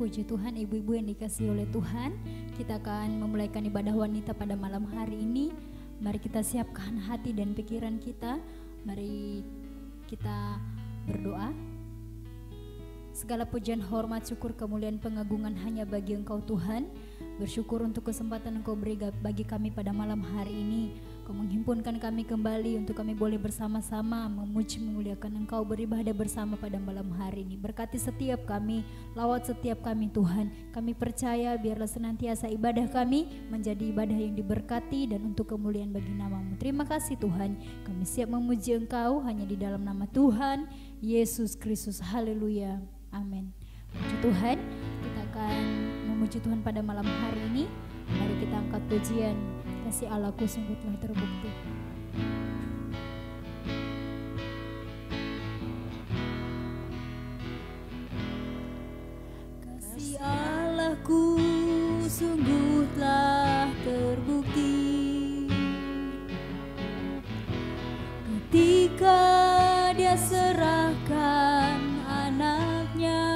Puji Tuhan, ibu-ibu yang dikasihi oleh Tuhan, kita akan memulaikan ibadah wanita pada malam hari ini. Mari kita siapkan hati dan pikiran kita. Mari kita berdoa. Segala pujian, hormat, syukur, kemuliaan, pengagungan hanya bagi Engkau Tuhan. Bersyukur untuk kesempatan Engkau beri bagi kami pada malam hari ini. Kau menghimpunkan kami kembali untuk kami boleh bersama-sama memuji memuliakan Engkau, beribadah bersama pada malam hari ini. Berkati setiap kami, lawat setiap kami Tuhan. Kami percaya biarlah senantiasa ibadah kami menjadi ibadah yang diberkati dan untuk kemuliaan bagi nama-Mu. Terima kasih Tuhan, kami siap memuji Engkau hanya di dalam nama Tuhan Yesus Kristus. Haleluya, amin. Puji Tuhan, kita akan memuji Tuhan pada malam hari ini. Mari kita angkat pujian, kasih Allahku sungguh telah terbukti. Kasih Allahku sungguh telah terbukti ketika Dia serahkan anaknya.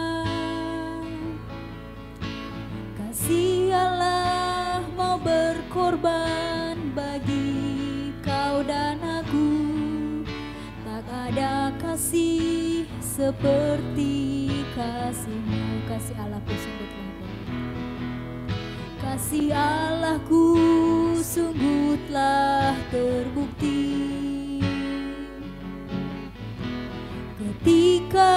Kasih Allah mau berkorban bagi kau dan aku. Tak ada kasih seperti kasih-Mu. Kasih Allahku sungguh telah terbukti. Kasih Allahku sungguh telah terbukti ketika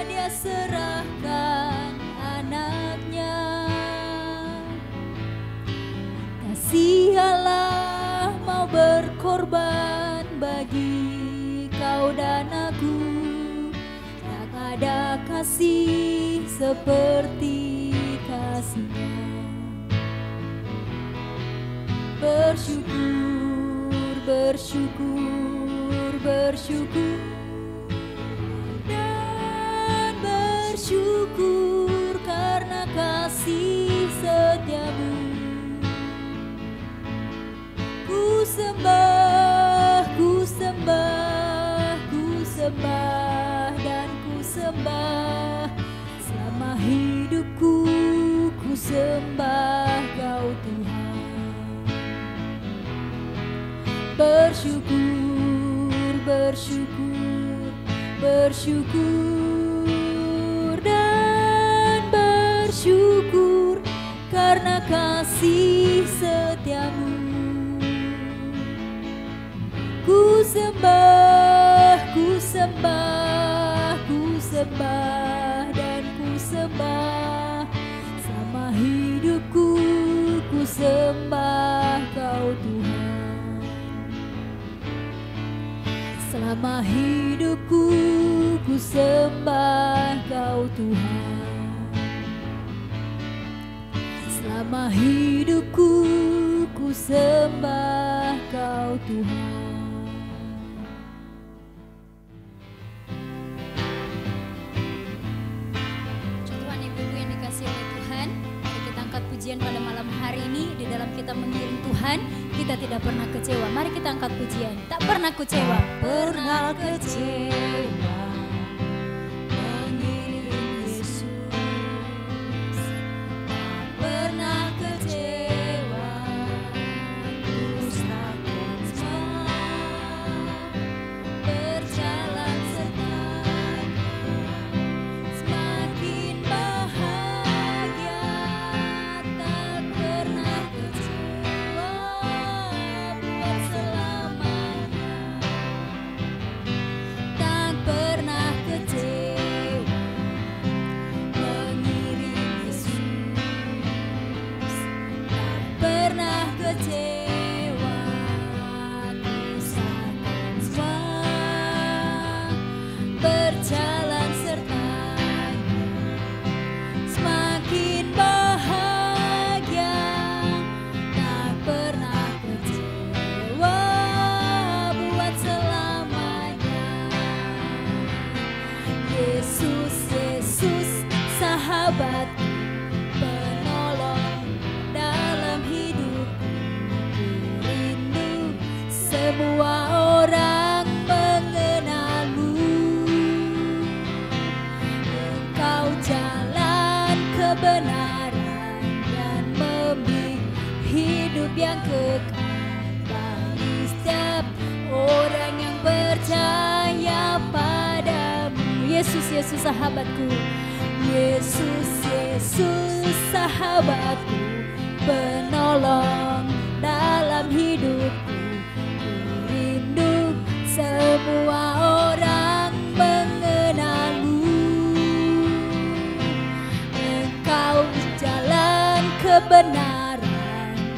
Dia serahkan anaknya. Kasih Allah mau berkorban bagi kau dan aku. Tak ada kasih seperti kasih-Nya. Bersyukur, bersyukur, bersyukur dan bersyukur karena kasih setia-Mu. Ku sembah, ku sembah, ku sembah dan ku sembah. Selama hidupku ku sembah Kau Tuhan. Bersyukur, bersyukur, bersyukur dan bersyukur karena kasih setia-Mu. Ku sembah, ku sembah, ku sembah dan ku sembah. Selama hidupku ku sembah Kau Tuhan. Selama hidupku ku sembah Kau Tuhan. Selama hidupku ku sembah Kau Tuhan. Pujian pada malam hari ini, di dalam kita mengiring Tuhan, kita tidak pernah kecewa. Mari kita angkat pujian. Tak pernah kecewa, pernah kecewa mengiring Yesus. Tak pernah kecewa, terus takkan semua berjalan serta semakin bahagia. Tak pernah yang kekal bagi setiap orang yang percaya padamu. Yesus, Yesus sahabatku, Yesus, Yesus sahabatku, penolong dalam hidupku. Ku rindu semua orang mengenalmu. Engkau jalan kebenaran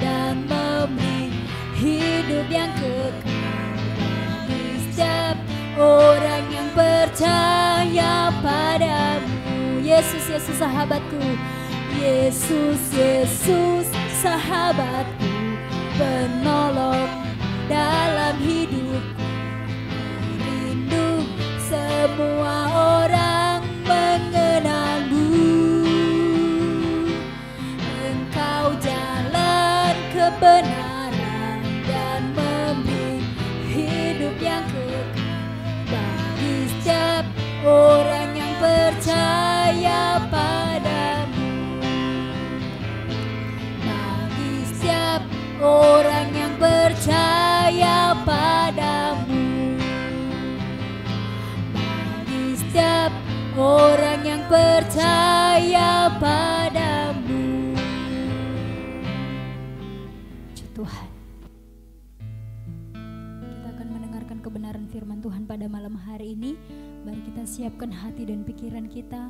dan memberi hidup yang kekal bagi setiap orang yang percaya padamu. Yesus, Yesus sahabatku, Yesus, Yesus sahabatku, penolong dalam hidupku. Rindu semua orang mengenalmu. Engkau jalan kebenaran dan memberi hidup yang kekal bagi setiap orang yang percaya padamu. Bagi setiap orang yang percaya padamu. Bagi setiap orang yang percaya padamu. Tuhan, kita akan mendengarkan kebenaran firman Tuhan pada malam hari ini. Mari kita siapkan hati dan pikiran kita.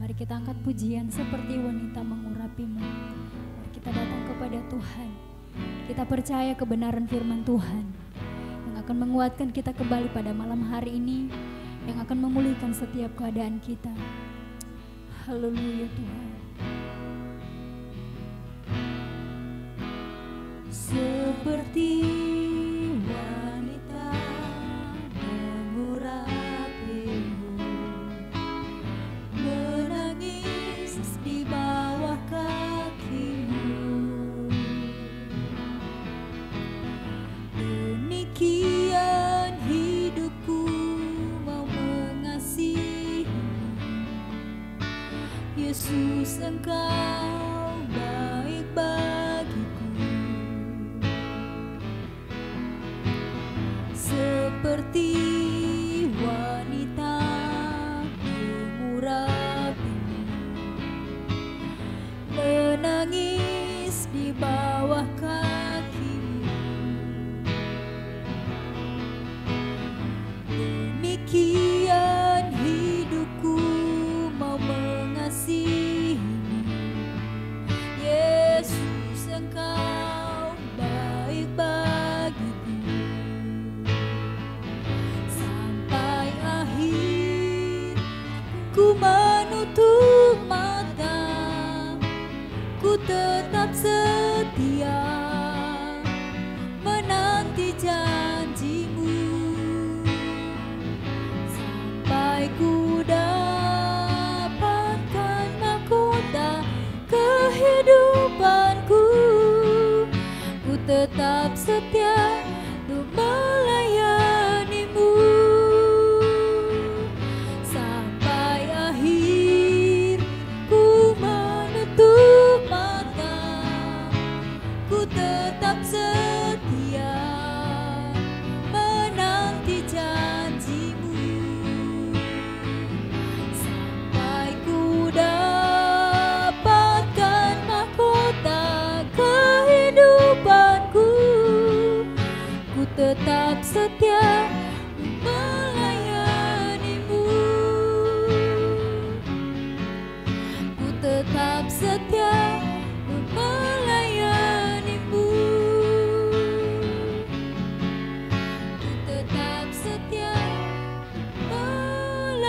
Mari kita angkat pujian seperti wanita mengurapimu. Mari kita datang kepada Tuhan. Kita percaya kebenaran firman Tuhan yang akan menguatkan kita kembali pada malam hari ini, yang akan memulihkan setiap keadaan kita. Haleluya Tuhan. Seperti wanita mengurapimu, menangis di bawah kakimu. Demikian hidupku mau mengasihimu. Yesus, Engkau baik bagiku. Seperti wanita mengurapimu, menangis di bawah kakimu. Demikian hidupku mau mengasihimu. Yesus, Engkau baik bagiku. Sampai akhir ku menutup mata, ku tetap setia menanti janjimu. Sampai ku dapatkan mahkota kehidupanku, ku tetap setia untuk melayanimu. Sampai akhir ku menutup mata, ku tetap setia menanti janjimu. Sampai ku dapatkan mahkota kehidupanku, ku tetap setia melayanimu. Ku tetap setia melayanimu. Ku tetap setia melayanimu.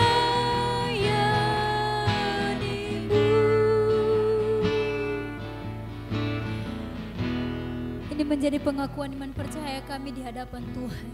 Ini menjadi pengakuan iman percaya kami di hadapan Tuhan.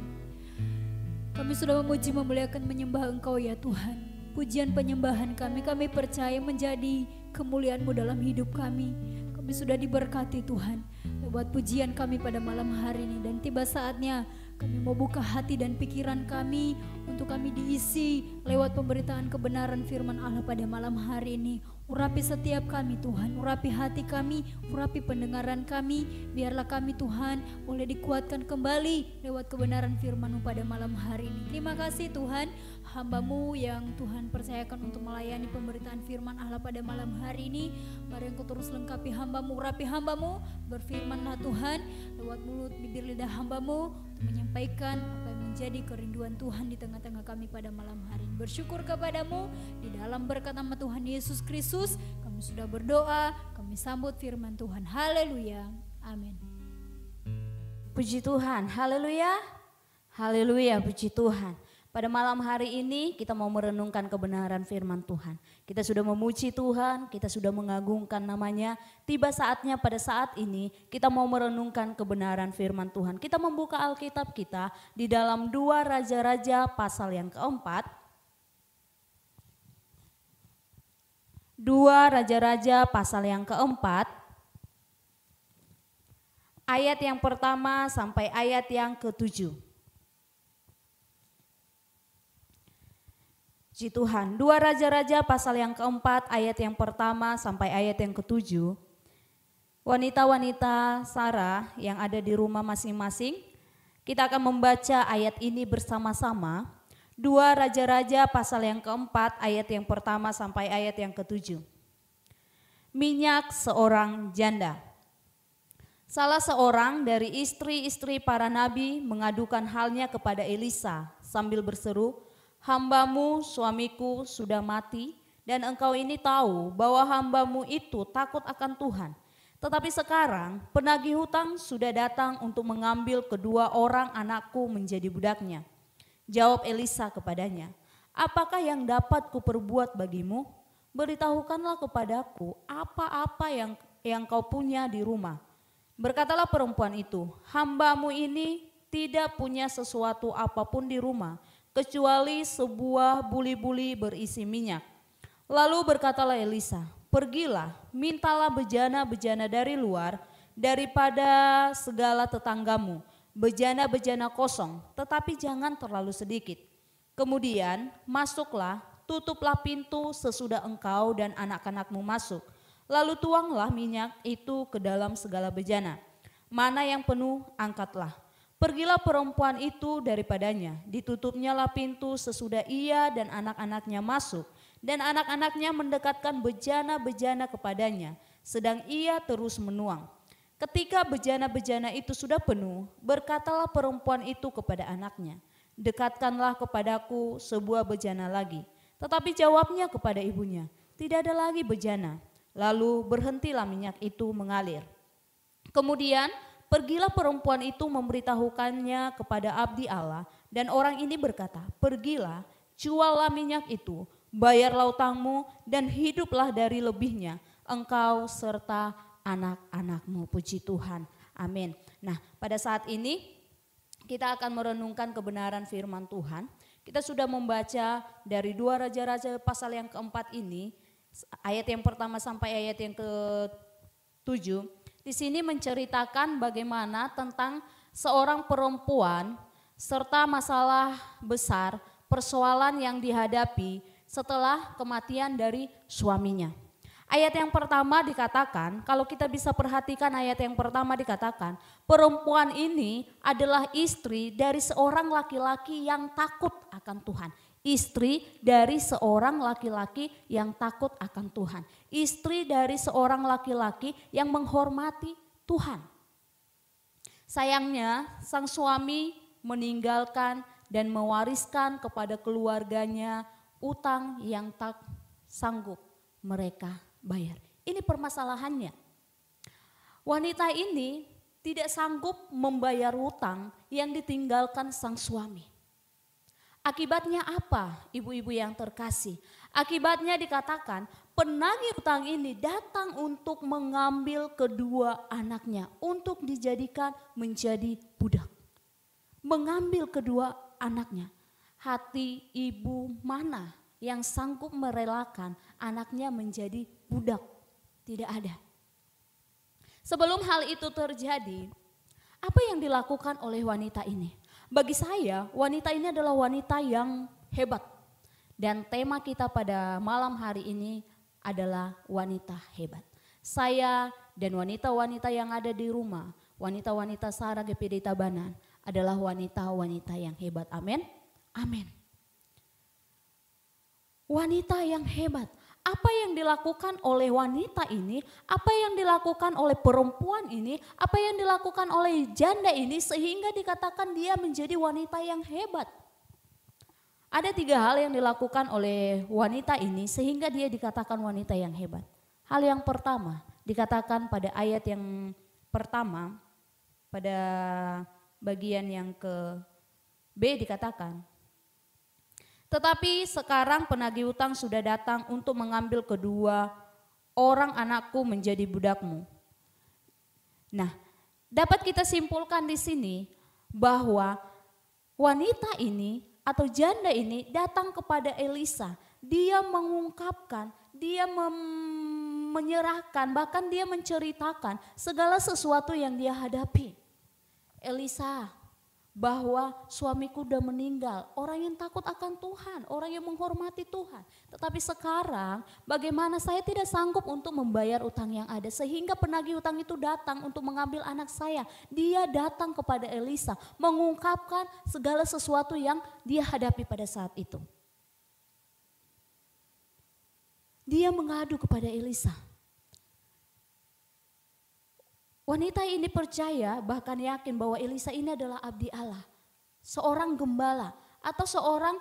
Kami sudah memuji, memuliakan, menyembah Engkau ya Tuhan. Pujian penyembahan kami percaya menjadi kemuliaan-Mu dalam hidup kami. Kami sudah diberkati Tuhan lewat pujian kami pada malam hari ini. Dan tiba saatnya kami mau buka hati dan pikiran kami untuk kami diisi lewat pemberitaan kebenaran firman Allah pada malam hari ini. Urapi setiap kami Tuhan, urapi hati kami, urapi pendengaran kami. Biarlah kami Tuhan boleh dikuatkan kembali lewat kebenaran firman-Mu pada malam hari ini. Terima kasih Tuhan, hamba-Mu yang Tuhan percayakan untuk melayani pemberitaan firman Allah pada malam hari ini. Mari Engkau terus lengkapi hamba-Mu, urapi hamba-Mu. Berfirmanlah Tuhan lewat mulut bibir lidah hamba-Mu untuk menyampaikan apa yang menjadi kerinduan Tuhan di tengah-tengah kami pada malam hari ini. Bersyukur kepadamu di dalam berkat nama Tuhan Yesus Kristus kami sudah berdoa, kami sambut firman Tuhan. Haleluya, amin. Puji Tuhan, haleluya, haleluya, puji Tuhan. Pada malam hari ini kita mau merenungkan kebenaran firman Tuhan. Kita sudah memuji Tuhan, kita sudah mengagungkan namanya. Tiba saatnya pada saat ini kita mau merenungkan kebenaran firman Tuhan. Kita membuka Alkitab kita di dalam 2 Raja-Raja pasal yang keempat. 2 Raja-Raja pasal yang keempat. Ayat yang pertama sampai ayat yang ke-7. Puji Tuhan, 2 Raja-Raja pasal yang keempat ayat yang pertama sampai ayat yang ke-7. Wanita-wanita Sarah yang ada di rumah masing-masing, kita akan membaca ayat ini bersama-sama. 2 Raja-Raja pasal yang keempat ayat yang pertama sampai ayat yang ke-7. Minyak seorang janda. Salah seorang dari istri-istri para nabi mengadukan halnya kepada Elisa sambil berseru, "Hambamu suamiku sudah mati dan engkau ini tahu bahwa hambamu itu takut akan Tuhan. Tetapi sekarang penagih hutang sudah datang untuk mengambil kedua orang anakku menjadi budaknya." Jawab Elisa kepadanya, "Apakah yang dapat kuperbuat bagimu? Beritahukanlah kepadaku apa-apa yang kau punya di rumah." Berkatalah perempuan itu, "Hambamu ini tidak punya sesuatu apapun di rumah, kecuali sebuah buli-buli berisi minyak." Lalu berkatalah Elisa, "Pergilah, mintalah bejana-bejana dari luar, daripada segala tetanggamu, bejana-bejana kosong, tetapi jangan terlalu sedikit. Kemudian masuklah, tutuplah pintu sesudah engkau dan anak-anakmu masuk. Lalu tuanglah minyak itu ke dalam segala bejana. Mana yang penuh, angkatlah." Pergilah perempuan itu daripadanya, ditutupnyalah pintu sesudah ia dan anak-anaknya masuk, dan anak-anaknya mendekatkan bejana-bejana kepadanya, sedang ia terus menuang. Ketika bejana-bejana itu sudah penuh, berkatalah perempuan itu kepada anaknya, "Dekatkanlah kepadaku sebuah bejana lagi." Tetapi jawabnya kepada ibunya, "Tidak ada lagi bejana." Lalu berhentilah minyak itu mengalir. Kemudian pergilah perempuan itu memberitahukannya kepada abdi Allah, dan orang ini berkata, "Pergilah, juallah minyak itu, bayarlah utangmu, dan hiduplah dari lebihnya, engkau serta anak-anakmu." Puji Tuhan, amin. Nah, pada saat ini kita akan merenungkan kebenaran firman Tuhan. Kita sudah membaca dari 2 Raja-Raja pasal yang keempat ini, ayat yang pertama sampai ayat yang ke-7. Di sini menceritakan bagaimana tentang seorang perempuan serta masalah besar, persoalan yang dihadapi setelah kematian dari suaminya. Ayat yang pertama dikatakan, kalau kita bisa perhatikan ayat yang pertama dikatakan, perempuan ini adalah istri dari seorang laki-laki yang takut akan Tuhan. Istri dari seorang laki-laki yang takut akan Tuhan. Istri dari seorang laki-laki yang menghormati Tuhan. Sayangnya sang suami meninggalkan dan mewariskan kepada keluarganya utang yang tak sanggup mereka bayar. Ini permasalahannya. Wanita ini tidak sanggup membayar hutang yang ditinggalkan sang suami. Akibatnya apa, ibu-ibu yang terkasih? Akibatnya dikatakan penagih hutang ini datang untuk mengambil kedua anaknya untuk dijadikan menjadi budak. Mengambil kedua anaknya. Hati ibu mana yang sanggup merelakan anaknya menjadi budak? Tidak ada. Sebelum hal itu terjadi, apa yang dilakukan oleh wanita ini? Bagi saya, wanita ini adalah wanita yang hebat. Dan tema kita pada malam hari ini adalah wanita hebat. Saya dan wanita-wanita yang ada di rumah, wanita-wanita Sarah GPD Tabanan adalah wanita-wanita yang hebat. Amin. Amin. Wanita yang hebat. Apa yang dilakukan oleh wanita ini, apa yang dilakukan oleh perempuan ini, apa yang dilakukan oleh janda ini sehingga dikatakan dia menjadi wanita yang hebat. Ada 3 hal yang dilakukan oleh wanita ini sehingga dia dikatakan wanita yang hebat. Hal yang pertama dikatakan pada ayat yang pertama, pada bagian yang ke B dikatakan, tetapi sekarang penagih utang sudah datang untuk mengambil kedua orang anakku menjadi budakmu. Nah, dapat kita simpulkan di sini bahwa wanita ini atau janda ini datang kepada Elisa. Dia mengungkapkan, dia menyerahkan, bahkan dia menceritakan segala sesuatu yang dia hadapi. Elisa, bahwa suamiku udah meninggal, orang yang takut akan Tuhan, orang yang menghormati Tuhan. Tetapi sekarang bagaimana saya tidak sanggup untuk membayar utang yang ada, sehingga penagih utang itu datang untuk mengambil anak saya. Dia datang kepada Elisa mengungkapkan segala sesuatu yang dia hadapi pada saat itu. Dia mengadu kepada Elisa. Wanita ini percaya, bahkan yakin bahwa Elisa ini adalah abdi Allah, seorang gembala atau seorang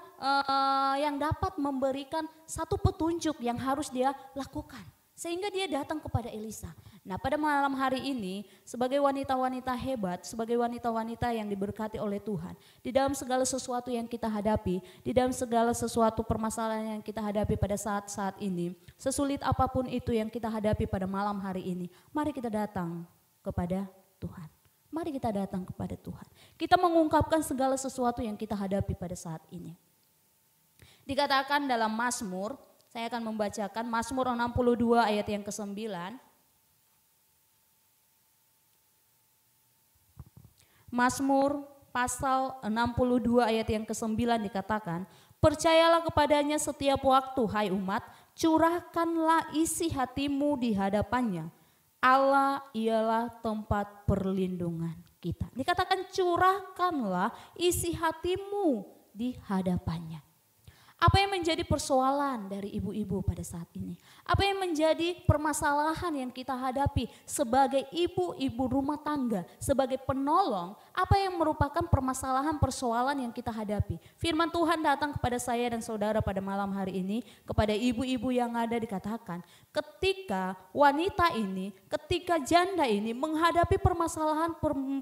yang dapat memberikan satu petunjuk yang harus dia lakukan. Sehingga dia datang kepada Elisa. Nah, pada malam hari ini sebagai wanita-wanita hebat, sebagai wanita-wanita yang diberkati oleh Tuhan, di dalam segala sesuatu yang kita hadapi, di dalam segala sesuatu permasalahan yang kita hadapi pada saat-saat ini, sesulit apapun itu yang kita hadapi pada malam hari ini, mari kita datang kepada Tuhan. Mari kita datang kepada Tuhan. Kita mengungkapkan segala sesuatu yang kita hadapi pada saat ini. Dikatakan dalam Mazmur, saya akan membacakan Mazmur 62 ayat yang ke-9. Mazmur pasal 62 ayat yang ke-9 dikatakan, percayalah kepadanya setiap waktu, hai umat, curahkanlah isi hatimu di hadapannya. Allah ialah tempat perlindungan kita. Dikatakan curahkanlah isi hatimu di hadapannya. Apa yang menjadi persoalan dari ibu-ibu pada saat ini? Apa yang menjadi permasalahan yang kita hadapi sebagai ibu-ibu rumah tangga, sebagai penolong? Apa yang merupakan permasalahan persoalan yang kita hadapi? Firman Tuhan datang kepada saya dan saudara pada malam hari ini, kepada ibu-ibu yang ada dikatakan, ketika wanita ini, ketika janda ini menghadapi permasalahan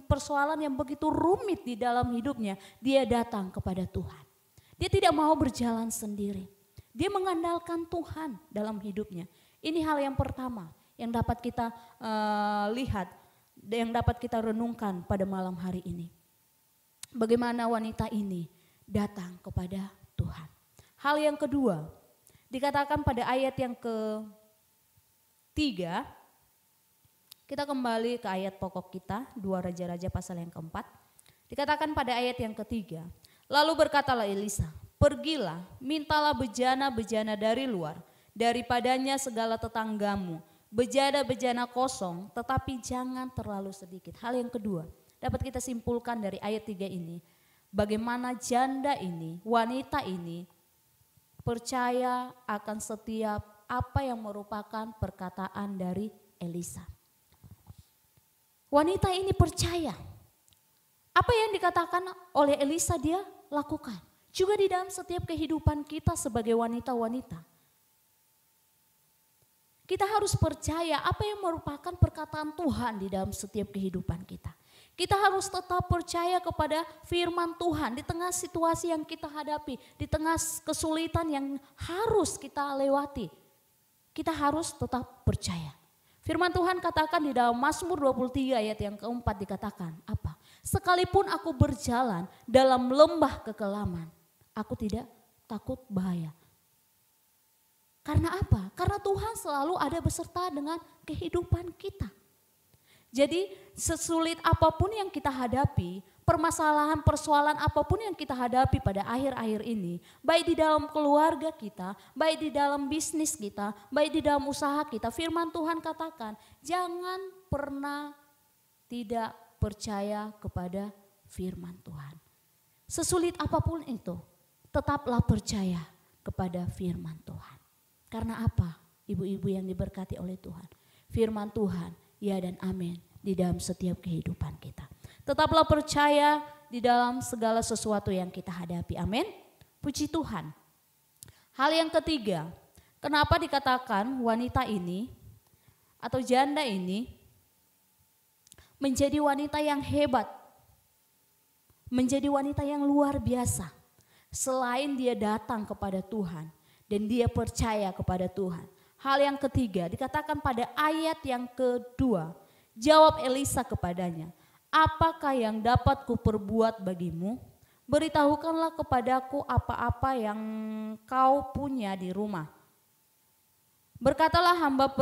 persoalan yang begitu rumit di dalam hidupnya, dia datang kepada Tuhan. Dia tidak mau berjalan sendiri. Dia mengandalkan Tuhan dalam hidupnya. Ini hal yang pertama yang dapat kita lihat, yang dapat kita renungkan pada malam hari ini. Bagaimana wanita ini datang kepada Tuhan. Hal yang kedua, dikatakan pada ayat yang ke-3, kita kembali ke ayat pokok kita, 2 Raja-Raja pasal yang ke-4. Dikatakan pada ayat yang ke-3, lalu berkatalah Elisa, pergilah, mintalah bejana-bejana dari luar, daripadanya segala tetanggamu, bejana-bejana kosong, tetapi jangan terlalu sedikit. Hal yang kedua, dapat kita simpulkan dari ayat 3 ini, bagaimana janda ini, wanita ini, percaya akan setiap apa yang merupakan perkataan dari Elisa. Wanita ini percaya. Apa yang dikatakan oleh Elisa dia lakukan. Juga di dalam setiap kehidupan kita sebagai wanita-wanita. Kita harus percaya apa yang merupakan perkataan Tuhan di dalam setiap kehidupan kita. Kita harus tetap percaya kepada firman Tuhan di tengah situasi yang kita hadapi. Di tengah kesulitan yang harus kita lewati. Kita harus tetap percaya. Firman Tuhan katakan di dalam Mazmur 23 ayat yang ke-4 dikatakan apa? Sekalipun aku berjalan dalam lembah kekelaman, aku tidak takut bahaya. Karena apa? Karena Tuhan selalu ada beserta dengan kehidupan kita. Jadi sesulit apapun yang kita hadapi, permasalahan, persoalan apapun yang kita hadapi pada akhir-akhir ini, baik di dalam keluarga kita, baik di dalam bisnis kita, baik di dalam usaha kita, firman Tuhan katakan, jangan pernah tidak percaya kepada firman Tuhan. Sesulit apapun itu, tetaplah percaya kepada firman Tuhan. Karena apa? Ibu-ibu yang diberkati oleh Tuhan. Firman Tuhan, ya dan amin di dalam setiap kehidupan kita. Tetaplah percaya di dalam segala sesuatu yang kita hadapi. Amin. Puji Tuhan. Hal yang ketiga, kenapa dikatakan wanita ini atau janda ini menjadi wanita yang hebat, menjadi wanita yang luar biasa. Selain dia datang kepada Tuhan dan dia percaya kepada Tuhan. Hal yang ketiga dikatakan pada ayat yang kedua, jawab Elisa kepadanya, apakah yang dapat kuperbuat bagimu? Beritahukanlah kepadaku apa-apa yang kau punya di rumah. Berkatalah hamba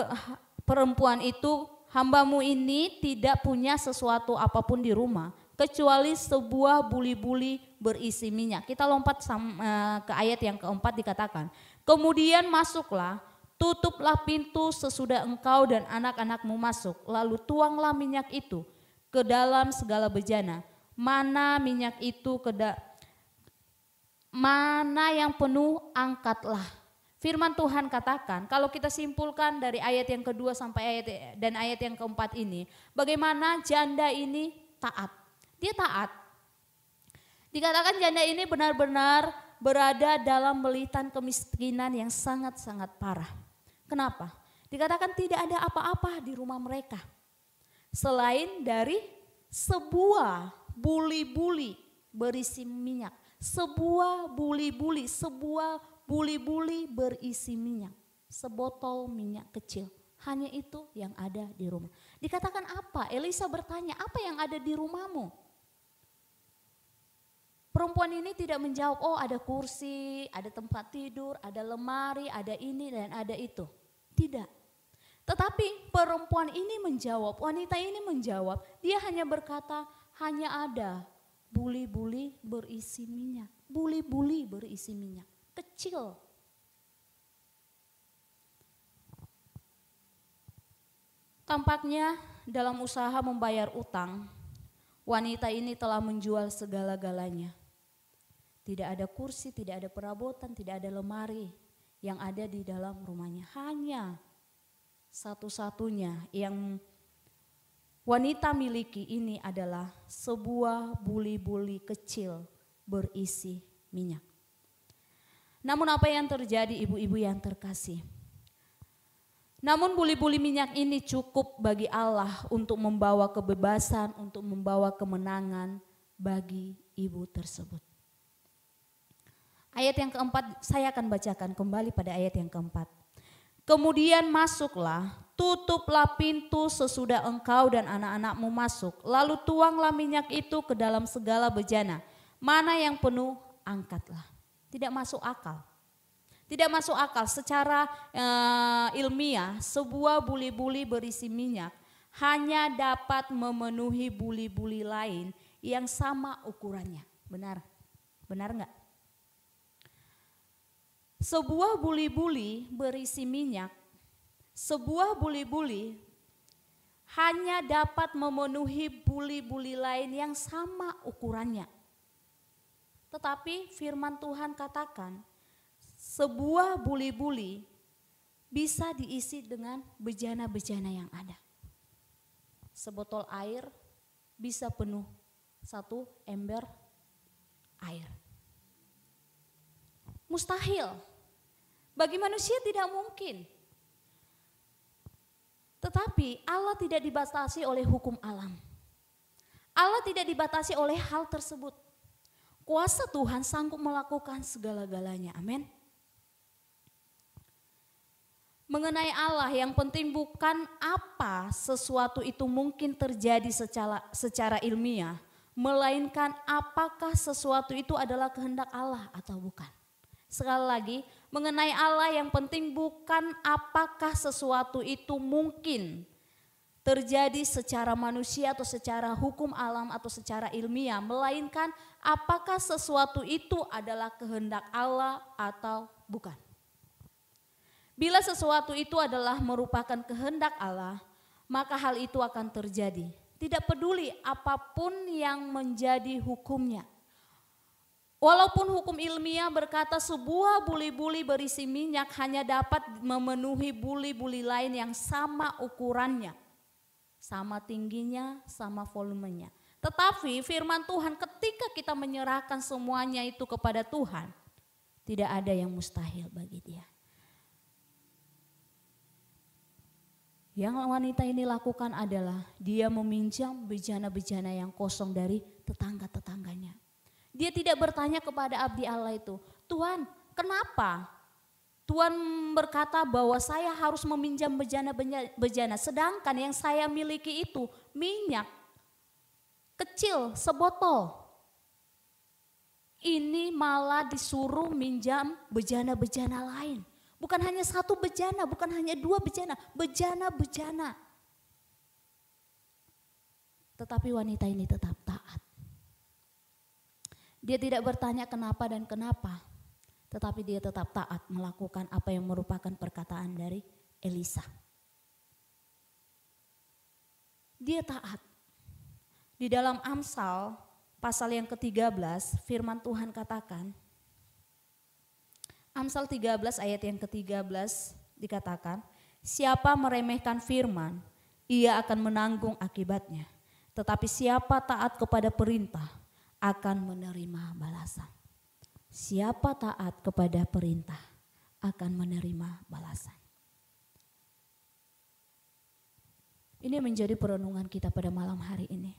perempuan itu, hambamu ini tidak punya sesuatu apapun di rumah, kecuali sebuah buli-buli berisi minyak. Kita lompat ke ayat yang keempat dikatakan, kemudian masuklah, tutuplah pintu sesudah engkau dan anak-anakmu masuk, lalu tuanglah minyak itu ke dalam segala bejana. Mana minyak itu mana yang penuh, angkatlah. Firman Tuhan katakan, kalau kita simpulkan dari ayat yang kedua sampai ayat yang keempat ini, bagaimana janda ini taat. Dia taat. Dikatakan janda ini benar-benar berada dalam belitan kemiskinan yang sangat-sangat parah. Kenapa? Dikatakan tidak ada apa-apa di rumah mereka. Selain dari sebuah buli-buli berisi minyak. Sebuah buli-buli berisi minyak. Sebotol minyak kecil. Hanya itu yang ada di rumah. Dikatakan apa? Elisa bertanya, apa yang ada di rumahmu? Perempuan ini tidak menjawab, oh ada kursi, ada tempat tidur, ada lemari, ada ini dan ada itu. Tidak. Tetapi perempuan ini menjawab, wanita ini menjawab, dia hanya berkata, hanya ada buli-buli berisi minyak. Buli-buli berisi minyak, kecil. Tampaknya dalam usaha membayar utang, wanita ini telah menjual segala-galanya. Tidak ada kursi, tidak ada perabotan, tidak ada lemari yang ada di dalam rumahnya. Hanya satu-satunya yang wanita miliki ini adalah sebuah buli-buli kecil berisi minyak. Namun apa yang terjadi ibu-ibu yang terkasih? Namun buli-buli minyak ini cukup bagi Allah untuk membawa kebebasan, untuk membawa kemenangan bagi ibu tersebut. Ayat yang keempat saya akan bacakan kembali pada ayat yang keempat. Kemudian masuklah, tutuplah pintu sesudah engkau dan anak-anakmu masuk. Lalu tuanglah minyak itu ke dalam segala bejana. Mana yang penuh, angkatlah. Tidak masuk akal. Tidak masuk akal secara ilmiah sebuah buli-buli berisi minyak hanya dapat memenuhi buli-buli lain yang sama ukurannya. Benar? Benar enggak? Sebuah buli-buli berisi minyak, sebuah buli-buli hanya dapat memenuhi buli-buli lain yang sama ukurannya. Tetapi firman Tuhan katakan, sebuah buli-buli bisa diisi dengan bejana-bejana yang ada. Sebotol air bisa penuh satu ember air. Mustahil. Bagi manusia tidak mungkin. Tetapi Allah tidak dibatasi oleh hukum alam. Allah tidak dibatasi oleh hal tersebut. Kuasa Tuhan sanggup melakukan segala-galanya. Amin. Mengenai Allah yang penting bukan apa sesuatu itu mungkin terjadi secara ilmiah, melainkan apakah sesuatu itu adalah kehendak Allah atau bukan. Sekali lagi, mengenai Allah yang penting bukan apakah sesuatu itu mungkin terjadi secara manusia atau secara hukum alam atau secara ilmiah, melainkan apakah sesuatu itu adalah kehendak Allah atau bukan. Bila sesuatu itu adalah merupakan kehendak Allah, maka hal itu akan terjadi. Tidak peduli apapun yang menjadi hukumnya. Walaupun hukum ilmiah berkata sebuah buli-buli berisi minyak hanya dapat memenuhi buli-buli lain yang sama ukurannya, sama tingginya, sama volumenya. Tetapi firman Tuhan ketika kita menyerahkan semuanya itu kepada Tuhan, tidak ada yang mustahil bagi Dia. Yang wanita ini lakukan adalah dia meminjam bejana-bejana yang kosong dari tetangga-tetangganya. Dia tidak bertanya kepada abdi Allah itu, Tuhan kenapa? Tuhan berkata bahwa saya harus meminjam bejana, sedangkan yang saya miliki itu minyak kecil sebotol. Ini malah disuruh minjam bejana-bejana lain. Bukan hanya satu bejana, bukan hanya dua bejana, bejana-bejana. Tetapi wanita ini tetap taat. Dia tidak bertanya kenapa dan kenapa, tetapi dia tetap taat melakukan apa yang merupakan perkataan dari Elisa. Dia taat. Di dalam Amsal pasal yang ke-13 firman Tuhan katakan, Amsal 13 ayat yang ke-13 dikatakan, siapa meremehkan firman, ia akan menanggung akibatnya. Tetapi siapa taat kepada perintah, akan menerima balasan. Siapa taat kepada perintah, akan menerima balasan. Ini menjadi perenungan kita pada malam hari ini.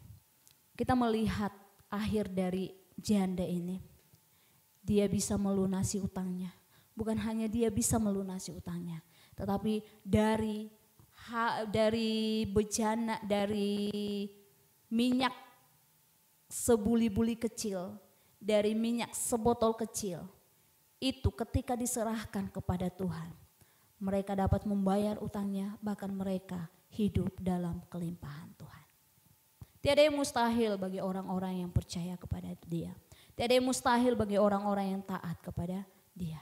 Kita melihat akhir dari janda ini. Dia bisa melunasi utangnya. Bukan hanya dia bisa melunasi utangnya, tetapi dari bejana, dari minyak sebuli-buli kecil, dari minyak sebotol kecil, itu ketika diserahkan kepada Tuhan, mereka dapat membayar utangnya, bahkan mereka hidup dalam kelimpahan Tuhan. Tiada yang mustahil bagi orang-orang yang percaya kepada Dia. Tiada yang mustahil bagi orang-orang yang taat kepada Dia.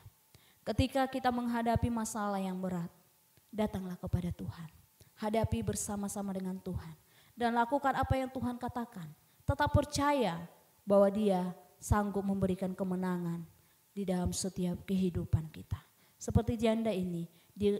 Ketika kita menghadapi masalah yang berat, datanglah kepada Tuhan. Hadapi bersama-sama dengan Tuhan. Dan lakukan apa yang Tuhan katakan. Tetap percaya bahwa Dia sanggup memberikan kemenangan di dalam setiap kehidupan kita. Seperti janda ini,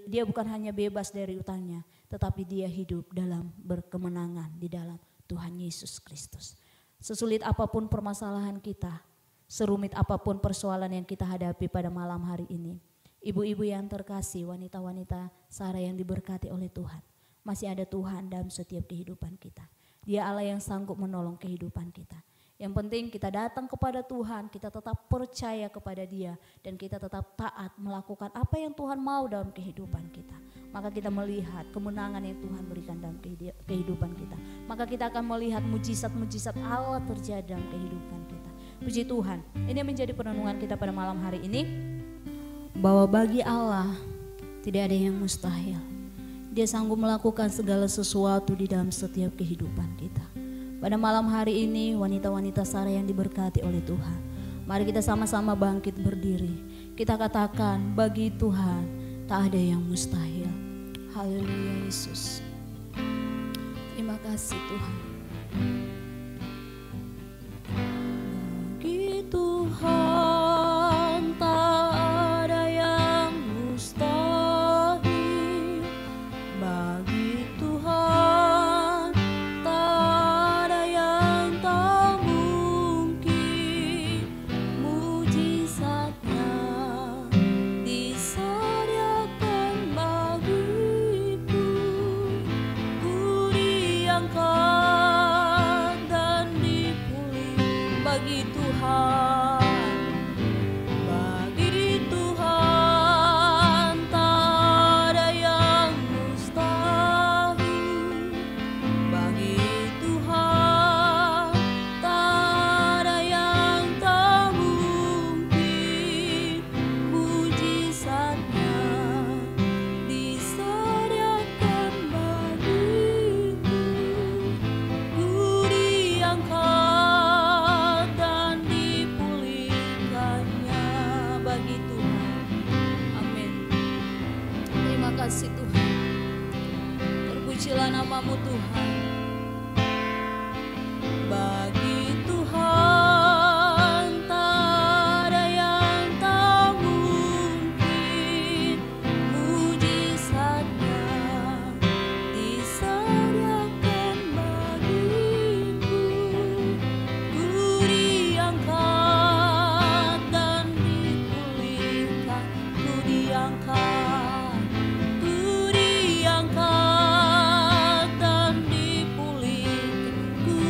dia bukan hanya bebas dari utangnya, tetapi dia hidup dalam berkemenangan di dalam Tuhan Yesus Kristus. Sesulit apapun permasalahan kita, serumit apapun persoalan yang kita hadapi pada malam hari ini, ibu-ibu yang terkasih, wanita-wanita Sarah yang diberkati oleh Tuhan, masih ada Tuhan dalam setiap kehidupan kita. Dia Allah yang sanggup menolong kehidupan kita. Yang penting kita datang kepada Tuhan, kita tetap percaya kepada Dia, dan kita tetap taat melakukan apa yang Tuhan mau dalam kehidupan kita. Maka kita melihat kemenangan yang Tuhan berikan dalam kehidupan kita. Maka kita akan melihat mujizat-mujizat Allah terjadi dalam kehidupan kita. Puji Tuhan, ini menjadi perenungan kita pada malam hari ini, bahwa bagi Allah tidak ada yang mustahil. Dia sanggup melakukan segala sesuatu di dalam setiap kehidupan kita. Pada malam hari ini, wanita-wanita Sarah yang diberkati oleh Tuhan, mari kita sama-sama bangkit berdiri. Kita katakan, bagi Tuhan tak ada yang mustahil. Haleluya Yesus. Terima kasih Tuhan. Bagi Tuhan tak ada yang mustahil. Bagi Tuhan tak ada yang tak mungkin. Mujizatnya disediakan bagiku. Ku diangkat Terpujilah namamu Tuhan. Bagi Tuhan tak ada yang tak mungkin, mujizatnya disediakan bagiku. Ku diangkat dan dipulihkan, ku diangkat, ku diangkat dan dipulihkan, ku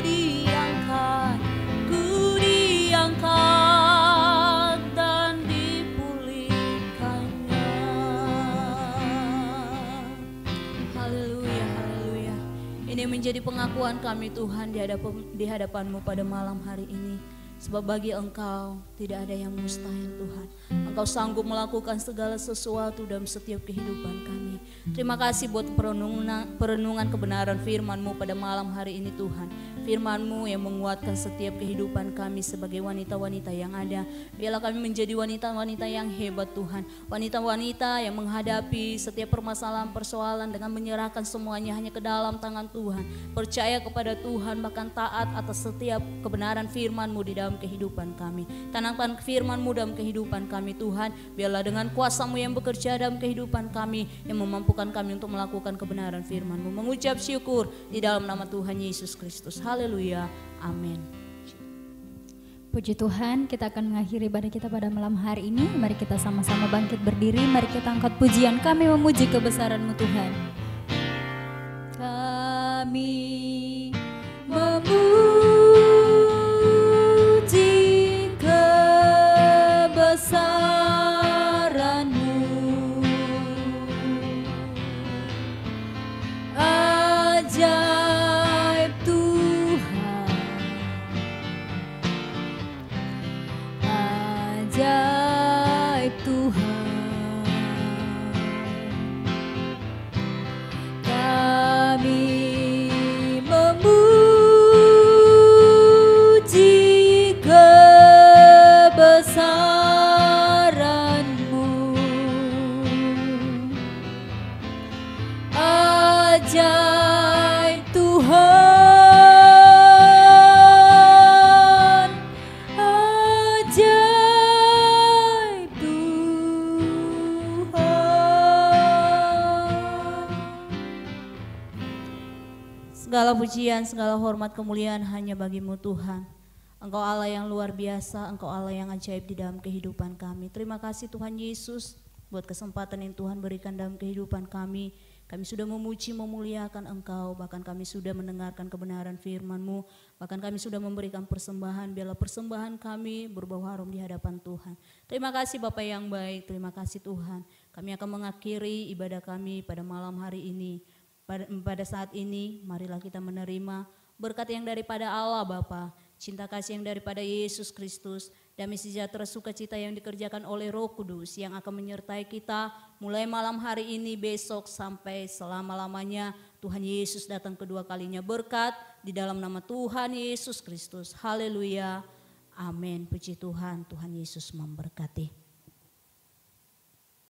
diangkat, ku diangkat dan dipulihkannya. Haleluya, haleluya. Ini menjadi pengakuan kami Tuhan di hadapan-Mu pada malam hari ini. Sebab bagi Engkau tidak ada yang mustahil Tuhan. Engkau sanggup melakukan segala sesuatu dalam setiap kehidupan kami. Terima kasih buat perenungan kebenaran firman-Mu pada malam hari ini Tuhan. Firman-Mu yang menguatkan setiap kehidupan kami sebagai wanita-wanita yang ada. Biarlah kami menjadi wanita-wanita yang hebat Tuhan. Wanita-wanita yang menghadapi setiap permasalahan persoalan dengan menyerahkan semuanya hanya ke dalam tangan Tuhan. Percaya kepada Tuhan, bahkan taat atas setiap kebenaran firman-Mu di dalam kehidupan kami. Tanamkan firman-Mu dalam kehidupan kami Tuhan. Biarlah dengan kuasa-Mu yang bekerja dalam kehidupan kami, yang memampukan kami untuk melakukan kebenaran firman-Mu. Mengucap syukur di dalam nama Tuhan Yesus Kristus. Haleluya, amin. Puji Tuhan, kita akan mengakhiri ibadah kita pada malam hari ini. Mari kita sama-sama bangkit berdiri. Mari kita angkat pujian kami memuji kebesaran-Mu Tuhan. Kami memuji kebesaran-Mu, ajaib Tuhan, ajaib Tuhan. Kami memuji kebesaran-Mu, ajaib Tuhan, ajaib Tuhan. Segala pujian, segala hormat, kemuliaan hanya bagi-Mu Tuhan. Engkau Allah yang luar biasa, Engkau Allah yang ajaib di dalam kehidupan kami. Terima kasih Tuhan Yesus buat kesempatan yang Tuhan berikan dalam kehidupan kami. Kami sudah memuji, memuliakan Engkau, bahkan kami sudah mendengarkan kebenaran firman-Mu, bahkan kami sudah memberikan persembahan. Biarlah persembahan kami berbau harum di hadapan Tuhan. Terima kasih Bapa yang baik, terima kasih Tuhan. Kami akan mengakhiri ibadah kami pada malam hari ini. Pada saat ini, marilah kita menerima berkat yang daripada Allah Bapa, cinta kasih yang daripada Yesus Kristus, damai sejahtera sukacita yang dikerjakan oleh Roh Kudus yang akan menyertai kita mulai malam hari ini, besok sampai selama-lamanya. Tuhan Yesus datang kedua kalinya, berkat di dalam nama Tuhan Yesus Kristus. Haleluya, amin. Puji Tuhan, Tuhan Yesus memberkati.